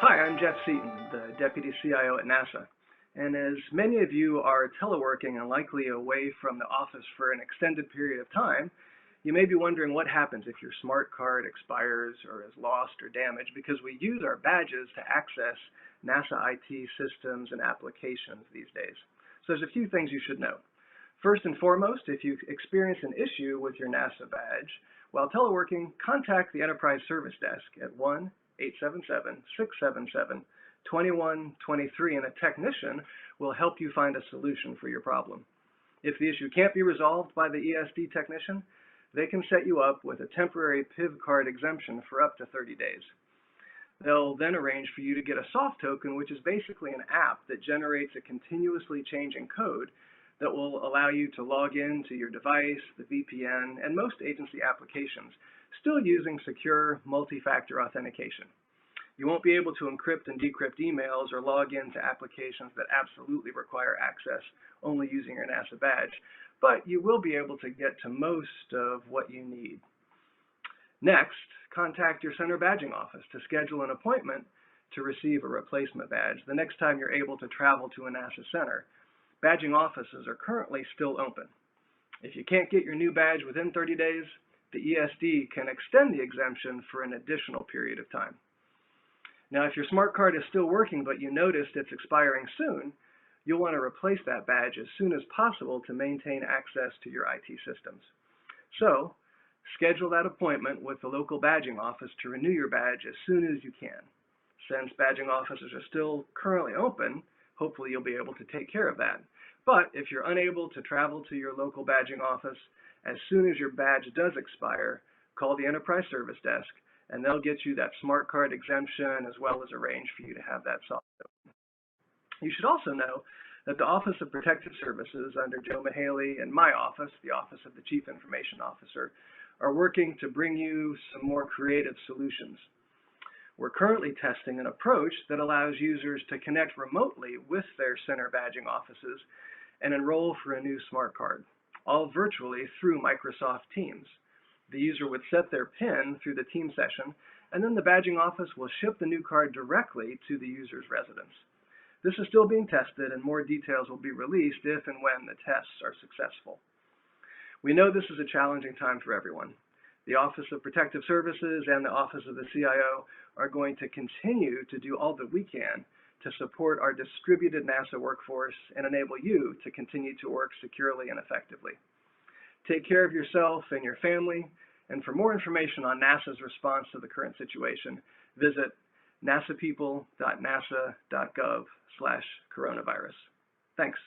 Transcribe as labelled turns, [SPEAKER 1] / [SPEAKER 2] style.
[SPEAKER 1] Hi, I'm Jeff Seaton, the Deputy CIO at NASA. And as many of you are teleworking and likely away from the office for an extended period of time, you may be wondering what happens if your smart card expires or is lost or damaged, because we use our badges to access NASA IT systems and applications these days. So there's a few things you should know. First and foremost, if you experience an issue with your NASA badge while teleworking, contact the Enterprise Service Desk at 1-877-677-2123, and a technician will help you find a solution for your problem. If the issue can't be resolved by the ESD technician, they can set you up with a temporary PIV card exemption for up to 30 days. They'll then arrange for you to get a soft token, which is basically an app that generates a continuously changing code that will allow you to log in to your device, the VPN, and most agency applications, still using secure multi-factor authentication. You won't be able to encrypt and decrypt emails or log into applications that absolutely require access only using your NASA badge, but you will be able to get to most of what you need. Next, contact your center badging office to schedule an appointment to receive a replacement badge the next time you're able to travel to a NASA center. Badging offices are currently still open. If you can't get your new badge within 30 days, the ESD can extend the exemption for an additional period of time. Now, if your smart card is still working but you noticed it's expiring soon, you'll want to replace that badge as soon as possible to maintain access to your IT systems. So, schedule that appointment with the local badging office to renew your badge as soon as you can. Since badging offices are still currently open, hopefully you'll be able to take care of that. But if you're unable to travel to your local badging office, as soon as your badge does expire, call the Enterprise Service Desk, and they'll get you that smart card exemption as well as arrange for you to have that soft token. You should also know that the Office of Protective Services under Joe Mahaley and my office, the Office of the Chief Information Officer, are working to bring you some more creative solutions. We're currently testing an approach that allows users to connect remotely with their center badging offices and enroll for a new smart card, all virtually through Microsoft Teams. The user would set their PIN through the team session, and then the badging office will ship the new card directly to the user's residence. This is still being tested, and more details will be released if and when the tests are successful. We know this is a challenging time for everyone. The Office of Protective Services and the Office of the CIO are going to continue to do all that we can to support our distributed NASA workforce and enable you to continue to work securely and effectively. Take care of yourself and your family, and for more information on NASA's response to the current situation, visit nasapeople.nasa.gov/coronavirus. Thanks.